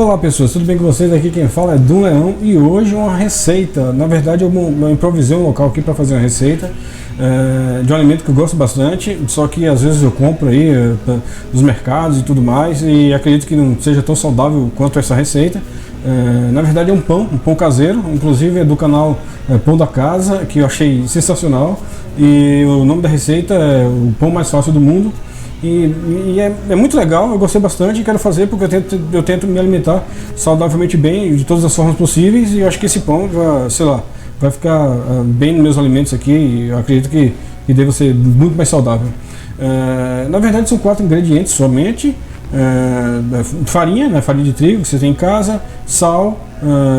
Olá pessoas, tudo bem com vocês? Aqui quem fala é Dum Leão e hoje uma receita. Na verdade eu improvisei um local aqui para fazer uma receita de um alimento que eu gosto bastante, só que às vezes eu compro aí nos mercados e tudo mais e acredito que não seja tão saudável quanto essa receita. Na verdade é um pão caseiro, inclusive é do canal Pão da Casa, que eu achei sensacional, e o nome da receita é o pão mais fácil do mundo. E é muito legal, eu gostei bastante e quero fazer porque eu tento me alimentar saudavelmente bem, de todas as formas possíveis, e eu acho que esse pão vai ficar bem nos meus alimentos aqui, e eu acredito que deve ser muito mais saudável. Na verdade são 4 ingredientes somente: farinha, né, farinha de trigo que você tem em casa, sal,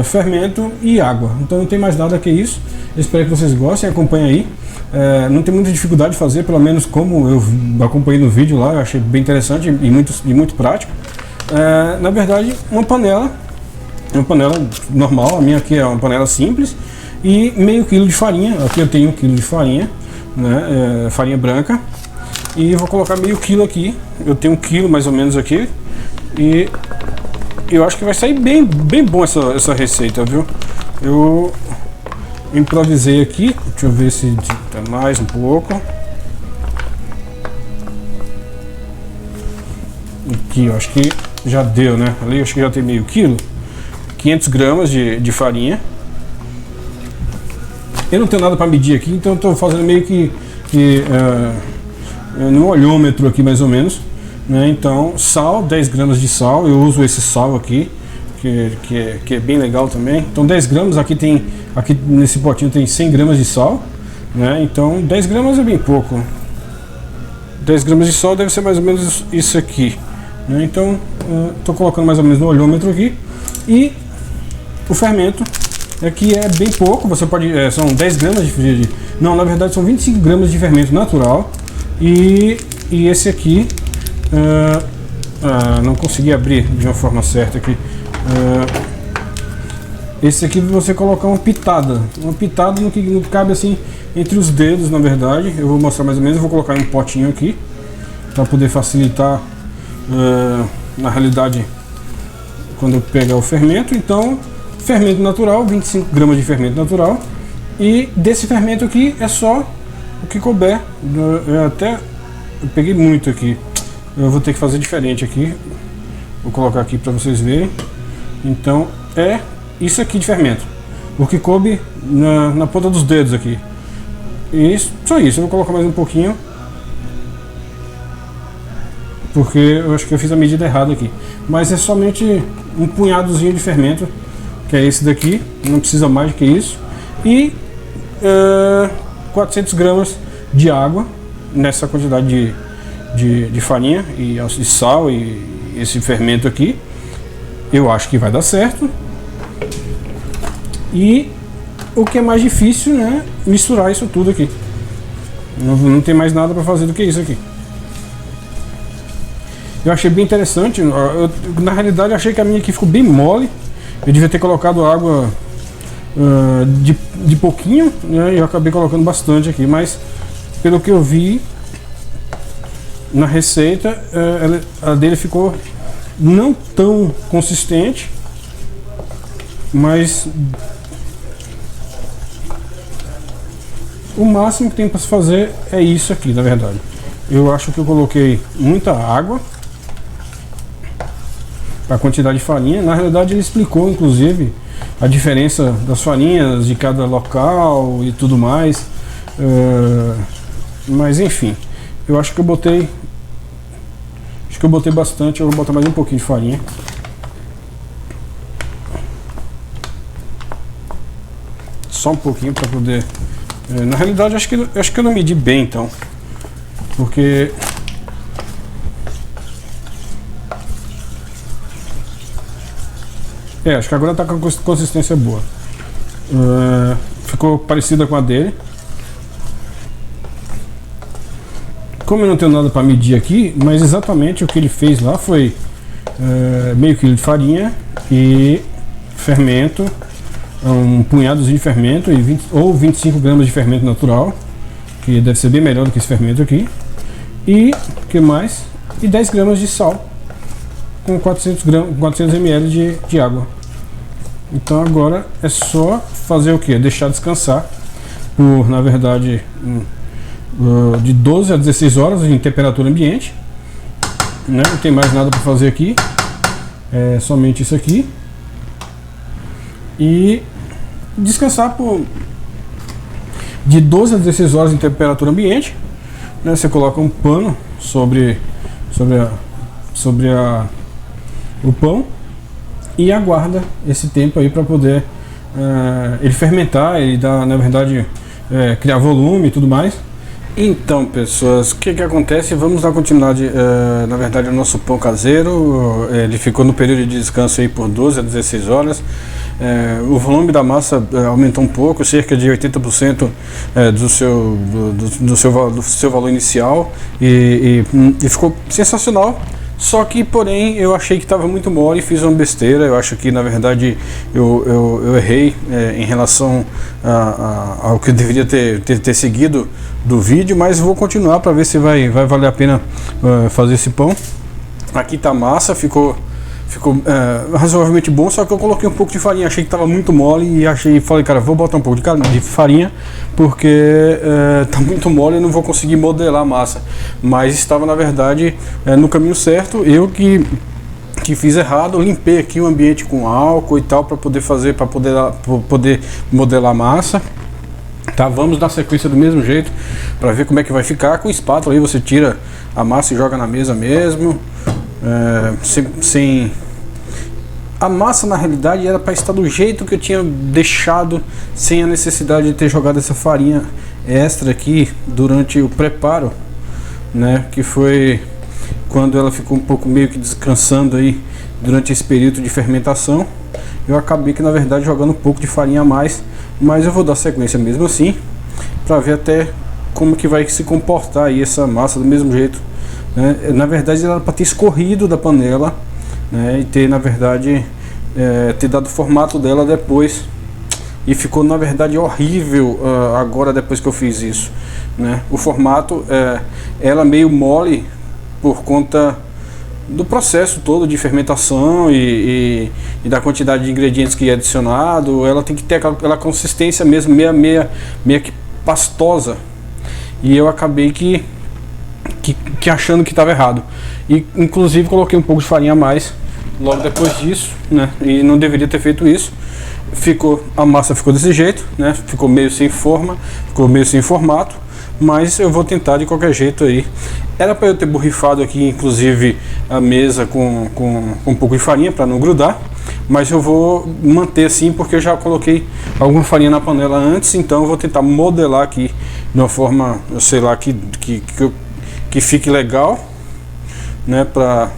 fermento e água. Então não tem mais nada que isso. Eu espero que vocês gostem, acompanhem aí. Não tem muita dificuldade de fazer, pelo menos como eu acompanhei no vídeo lá, eu achei bem interessante e muito prático. Na verdade, uma panela normal, a minha aqui é uma panela simples, e meio quilo de farinha. Aqui eu tenho 1 quilo de farinha, né, farinha branca, e vou colocar meio quilo aqui. Eu tenho 1 quilo mais ou menos aqui, e eu acho que vai sair bem bom essa receita, viu? Eu improvisei aqui, deixa eu ver se tem mais um pouco. Aqui eu acho que já deu, né? Ali eu acho que já tem meio quilo. 500 gramas de farinha. Eu não tenho nada para medir aqui, então eu estou fazendo meio que no olhômetro aqui mais ou menos, né? Então sal, 10 gramas de sal, eu uso esse sal aqui, que é bem legal também. Então 10 gramas, aqui nesse potinho tem 100 gramas de sal, né? Então 10 gramas é bem pouco. 10 gramas de sal deve ser mais ou menos isso aqui, né? Então estou colocando mais ou menos no olhômetro aqui. E o fermento aqui é bem pouco, você pode, são 10 gramas não, na verdade são 25 gramas de fermento natural. E esse aqui, não consegui abrir de uma forma certa aqui. Esse aqui você colocar uma pitada no que cabe assim entre os dedos, na verdade. Eu vou mostrar mais ou menos, eu vou colocar em um potinho aqui para poder facilitar na realidade quando eu pegar o fermento. Então, fermento natural, 25 gramas de fermento natural, e desse fermento aqui é só o que couber. Eu peguei muito aqui, eu vou ter que fazer diferente aqui. Vou colocar aqui para vocês verem. Então é isso aqui de fermento, o que coube na ponta dos dedos aqui. E só isso. Eu vou colocar mais um pouquinho, porque eu acho que eu fiz a medida errada aqui. Mas é somente um punhadozinho de fermento, que é esse daqui, não precisa mais do que isso. E 400 gramas de água nessa quantidade de farinha e sal e esse fermento aqui. Eu acho que vai dar certo. E o que é mais difícil, né, misturar isso tudo aqui. Não tem mais nada para fazer do que isso aqui. Eu achei bem interessante. Na realidade eu achei que a minha aqui ficou bem mole. Eu devia ter colocado água de pouquinho, né, e eu acabei colocando bastante aqui. Mas pelo que eu vi na receita, a dele ficou não tão consistente, mas o máximo que tem para se fazer é isso aqui, na verdade. Eu acho que eu coloquei muita água para a quantidade de farinha. Na realidade ele explicou inclusive a diferença das farinhas de cada local e tudo mais, mas enfim, eu acho que eu botei bastante. Eu vou botar mais um pouquinho de farinha. Só um pouquinho para poder. Na realidade acho que eu não medi bem, então, porque acho que agora está com consistência boa. Ficou parecida com a dele. Como eu não tenho nada para medir aqui, mas exatamente o que ele fez lá foi meio quilo de farinha e fermento, um punhadozinho de fermento ou 25 gramas de fermento natural, que deve ser bem melhor do que esse fermento aqui, e que mais? E 10 gramas de sal. com 400 ml de água. Então agora é só fazer o que? Deixar descansar por, na verdade, de 12 a 16 horas em temperatura ambiente, né? Não tem mais nada para fazer aqui, é somente isso aqui, e descansar por de 12 a 16 horas em temperatura ambiente, né? Você coloca um pano sobre o pão e aguarda esse tempo aí para poder ele fermentar, ele dá, na verdade, criar volume e tudo mais. Então, pessoas, o que acontece? Vamos dar continuidade, na verdade, ao nosso pão caseiro. Ele ficou no período de descanso aí por 12 a 16 horas. O volume da massa aumentou um pouco, cerca de 80% do seu valor inicial, e ficou sensacional. Só que, porém, eu achei que estava muito mole e fiz uma besteira. Eu acho que, na verdade, eu errei em relação ao que eu deveria ter seguido do vídeo, mas vou continuar para ver se vai valer a pena fazer esse pão. Aqui tá a massa, ficou razoavelmente bom, só que eu coloquei um pouco de farinha, achei que estava muito mole e falei, cara, vou botar um pouco de farinha, porque tá muito mole e não vou conseguir modelar a massa. Mas estava, na verdade, no caminho certo. Eu que fiz errado, limpei aqui o ambiente com álcool e tal para poder modelar a massa. Tá, vamos dar sequência do mesmo jeito para ver como é que vai ficar. Com espátula aí você tira a massa e joga na mesa mesmo. A massa, na realidade, era para estar do jeito que eu tinha deixado, sem a necessidade de ter jogado essa farinha extra aqui durante o preparo, né? Que foi quando ela ficou um pouco meio que descansando aí durante esse período de fermentação. Eu acabei que, na verdade, jogando um pouco de farinha a mais, mas eu vou dar sequência mesmo assim para ver até como que vai se comportar aí essa massa do mesmo jeito. Na verdade, ela era para ter escorrido da panela, né, e ter, na verdade, ter dado o formato dela depois. E ficou, na verdade, horrível agora depois que eu fiz isso, né? O formato, ela meio mole por conta do processo todo de fermentação e da quantidade de ingredientes que é adicionado. Ela tem que ter aquela consistência mesmo, meio que pastosa. E eu acabei que achando que estava errado, e inclusive coloquei um pouco de farinha a mais logo depois disso, né? E não deveria ter feito isso. A massa ficou desse jeito, né? Ficou meio sem forma, ficou meio sem formato, mas eu vou tentar de qualquer jeito aí. Era para eu ter borrifado aqui, inclusive, a mesa com um pouco de farinha para não grudar, mas eu vou manter assim porque eu já coloquei alguma farinha na panela antes. Então eu vou tentar modelar aqui de uma forma, eu sei lá, que fique legal, né? Para,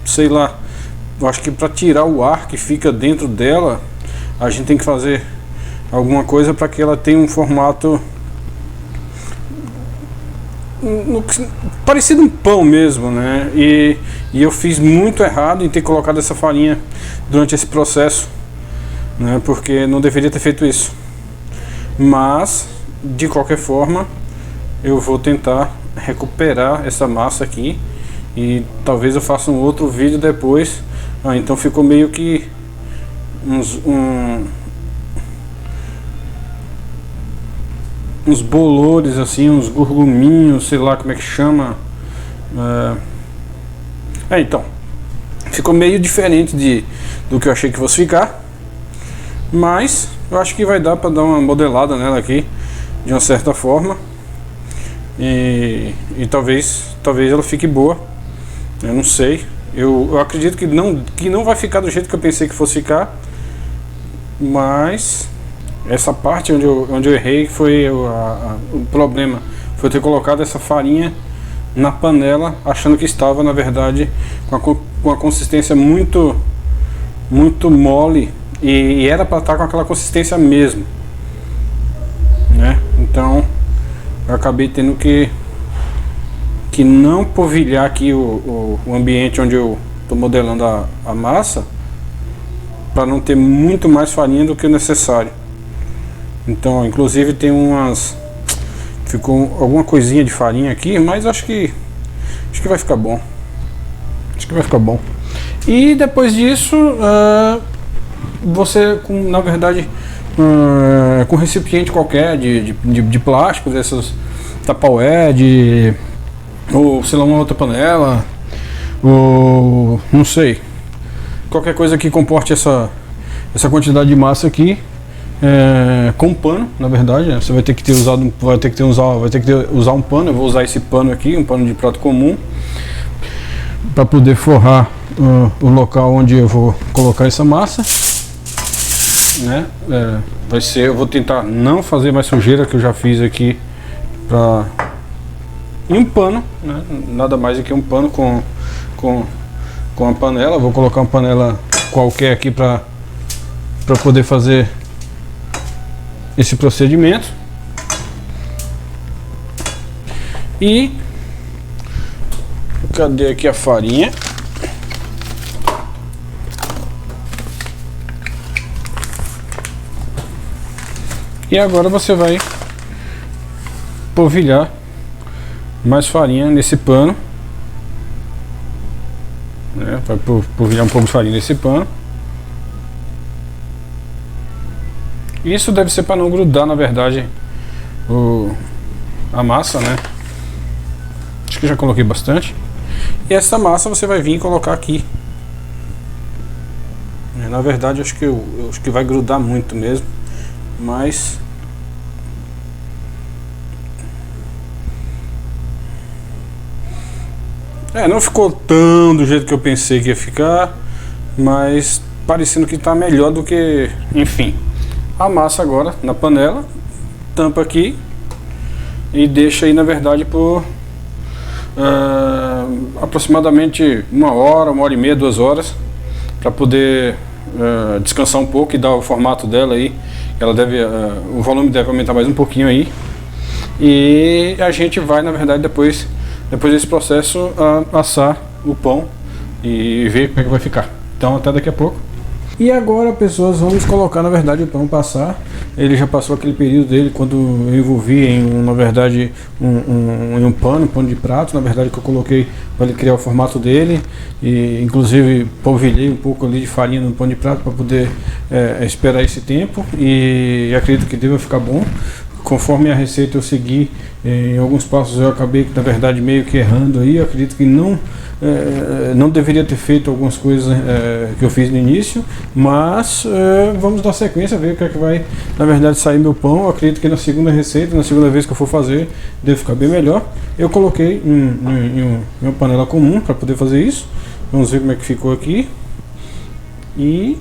sei lá, eu acho que para tirar o ar que fica dentro dela, a gente tem que fazer alguma coisa para que ela tenha um formato parecido um pão mesmo, né? E eu fiz muito errado em ter colocado essa farinha durante esse processo, né? Porque não deveria ter feito isso. Mas de qualquer forma, eu vou tentar recuperar essa massa aqui e talvez eu faça um outro vídeo depois. Então ficou meio que uns bolores assim, uns gurguminhos, sei lá como é que chama. Então ficou meio diferente do que eu achei que fosse ficar, mas eu acho que vai dar para dar uma modelada nela aqui de uma certa forma, e talvez ela fique boa. Eu não sei, eu acredito que não vai ficar do jeito que eu pensei que fosse ficar, mas essa parte onde eu errei foi o problema, foi ter colocado essa farinha na panela achando que estava, na verdade, com a consistência muito mole, e era para estar com aquela consistência mesmo, né? Então eu acabei tendo que não polvilhar aqui o ambiente onde eu estou modelando a massa, para não ter muito mais farinha do que o necessário. Então, inclusive tem ficou alguma coisinha de farinha aqui, mas acho que vai ficar bom. Acho que vai ficar bom. E depois disso, você, na verdade, com recipiente qualquer de plástico, dessas Tupperware, ou sei lá, uma outra panela, ou não sei, qualquer coisa que comporte essa quantidade de massa aqui, com pano, na verdade, né? Você vai ter que usar um pano. Eu vou usar esse pano aqui, um pano de prato comum, para poder forrar o local onde eu vou colocar essa massa, né? Eu vou tentar não fazer mais sujeira que eu já fiz aqui em um pano, né? Nada mais do que um pano com a panela. Vou colocar uma panela qualquer aqui para poder fazer esse procedimento. E cadê aqui a farinha? E agora você vai polvilhar mais farinha nesse pano, né? Vai polvilhar um pouco de farinha nesse pano. Isso deve ser para não grudar, na verdade, a massa, né? Acho que já coloquei bastante. E essa massa você vai vir e colocar aqui. Na verdade, acho que vai grudar muito mesmo, mas não ficou tão do jeito que eu pensei que ia ficar, mas parecendo que tá melhor do que, enfim. A massa agora na panela, tampa aqui e deixa aí, na verdade, por aproximadamente 1 hora e meia, 2 horas, para poder descansar um pouco e dar o formato dela aí. Ela deve, o volume deve aumentar mais um pouquinho aí, e a gente vai, na verdade, depois desse processo, assar o pão e ver como é que vai ficar. Então até daqui a pouco. E agora, pessoas, vamos colocar, na verdade, o pão passar. Ele já passou aquele período dele quando eu envolvi na verdade, em um pano de prato, na verdade, que eu coloquei para ele criar o formato dele. E inclusive polvilhei um pouco ali de farinha no pano de prato para poder esperar esse tempo, e acredito que deva ficar bom. Conforme a receita eu segui, em alguns passos eu acabei, na verdade, meio que errando aí. Eu acredito que não deveria ter feito algumas coisas que eu fiz no início, mas vamos dar sequência, ver o que é que vai, na verdade, sair meu pão. Eu acredito que na segunda receita, na segunda vez que eu for fazer, deve ficar bem melhor. Eu coloquei em uma panela comum para poder fazer isso. Vamos ver como é que ficou aqui. E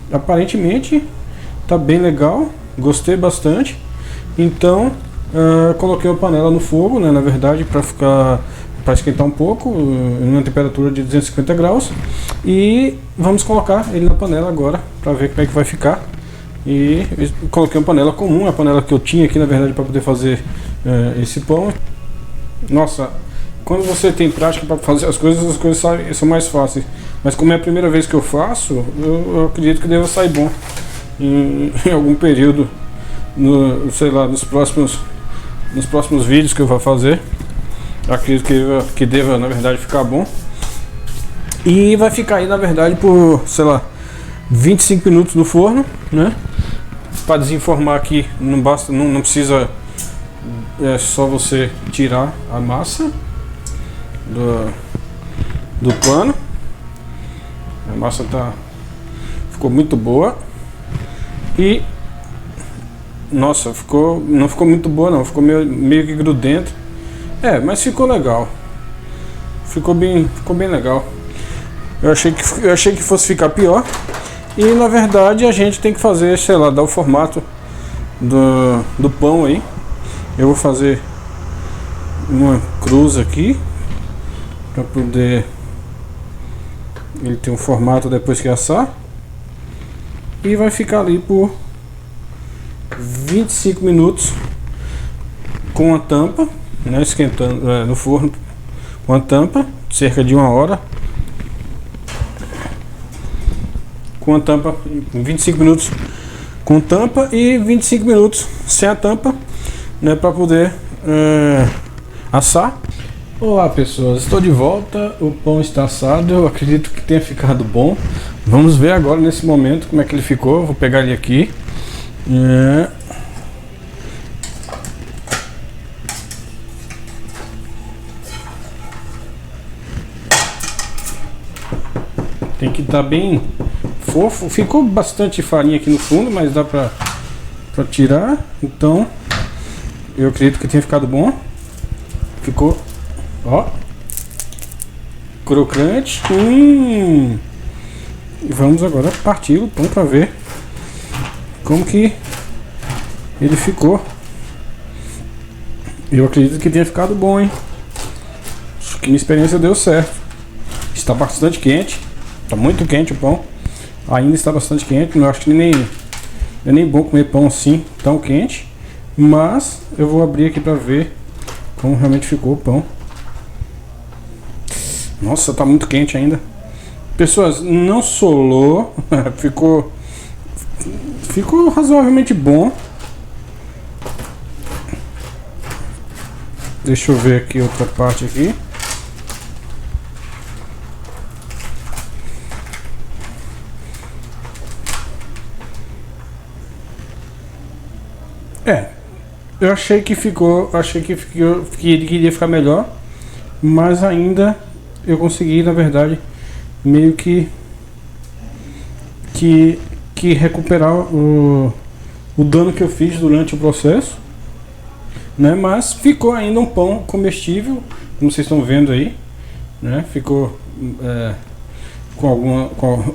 aparentemente tá bem legal, gostei bastante. Então coloquei a panela no fogo, né, na verdade, para esquentar um pouco, em uma temperatura de 250 graus, e vamos colocar ele na panela agora para ver como é que vai ficar. E coloquei uma panela comum, a panela que eu tinha aqui, na verdade, para poder fazer esse pão. Nossa, quando você tem prática para fazer as coisas são mais fáceis, mas como é a primeira vez que eu faço, eu acredito que deva sair bom em algum período, sei lá, nos próximos vídeos que eu vou fazer. Acredito que deva, na verdade, ficar bom. E vai ficar aí, na verdade, por, sei lá, 25 minutos no forno, né? Para desenformar aqui, não precisa, é só você tirar a massa do pano. A massa ficou muito boa. E nossa, não ficou muito boa não, ficou meio que grudento. Mas ficou legal. Ficou bem legal. Eu achei que fosse ficar pior. E na verdade a gente tem que fazer, sei lá, dar o formato do pão aí. Eu vou fazer uma cruz aqui para poder ele ter um formato depois que assar. E vai ficar ali por 25 minutos com a tampa, né, esquentando no forno com a tampa, cerca de 1 hora. Com a tampa, 25 minutos com tampa e 25 minutos sem a tampa, né, para poder assar. Olá pessoas, estou de volta, o pão está assado, eu acredito que tenha ficado bom. Vamos ver agora nesse momento como é que ele ficou. Eu vou pegar ele aqui. Tem que estar bem fofo. Ficou bastante farinha aqui no fundo, mas dá pra tirar. Então eu acredito que tenha ficado bom. Ficou, ó, crocante. E vamos agora partir o pão para ver como que ele ficou. Eu acredito que tenha ficado bom, hein? Acho que minha experiência deu certo. Está bastante quente. Está muito quente o pão. Ainda está bastante quente. Não acho que nem é nem bom comer pão assim tão quente. Mas eu vou abrir aqui para ver como realmente ficou o pão. Nossa, tá muito quente ainda. Pessoas, não solou. ficou razoavelmente bom. Deixa eu ver aqui outra parte aqui. Eu achei que ele queria ficar melhor, mas ainda eu consegui, na verdade, meio que recuperar o dano que eu fiz durante o processo, né? Mas ficou ainda um pão comestível, como vocês estão vendo aí, né? Ficou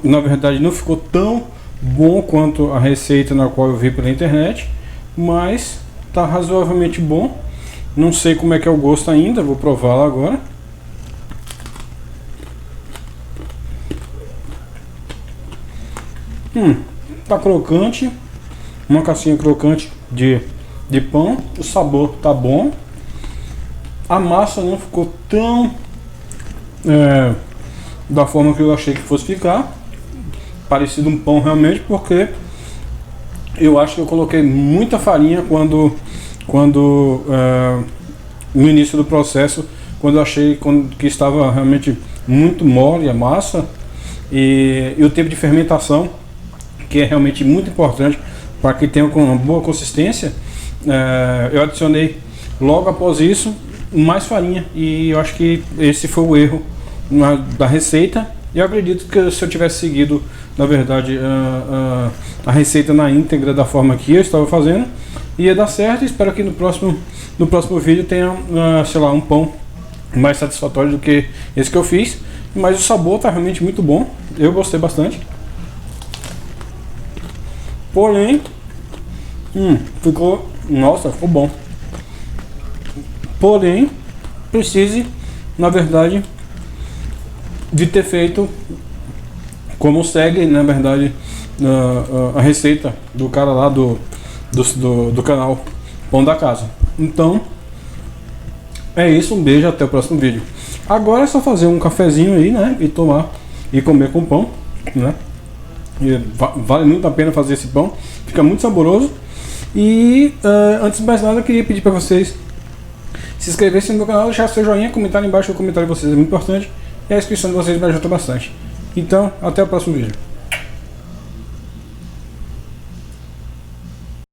na verdade não ficou tão bom quanto a receita na qual eu vi pela internet, mas tá razoavelmente bom. Não sei como é que é o gosto ainda, vou prová-lo agora. Tá crocante, uma casquinha crocante de pão. O sabor tá bom. A massa não ficou tão da forma que eu achei que fosse ficar, parecido um pão realmente, porque eu acho que eu coloquei muita farinha quando no início do processo, quando eu achei que estava realmente muito mole a massa, e o tempo de fermentação, que é realmente muito importante para que tenha uma boa consistência. Eu adicionei logo após isso mais farinha, e eu acho que esse foi o erro da receita. Eu acredito que se eu tivesse seguido, na verdade, a receita na íntegra da forma que eu estava fazendo, ia dar certo. Espero que no próximo vídeo tenha, sei lá, um pão mais satisfatório do que esse que eu fiz. Mas o sabor está realmente muito bom, eu gostei bastante. Porém, nossa, ficou bom. Porém, precise, na verdade, de ter feito como segue, na verdade, a receita do cara lá do canal Pão da Casa. Então é isso, um beijo, até o próximo vídeo. Agora é só fazer um cafezinho aí, né, e tomar e comer com pão, né? E vale muito a pena fazer esse pão, fica muito saboroso. E antes de mais nada, eu queria pedir para vocês se inscreverem no meu canal, deixar seu joinha, comentar embaixo, o comentário de vocês é muito importante, e a inscrição de vocês me ajuda bastante. Então, até o próximo vídeo.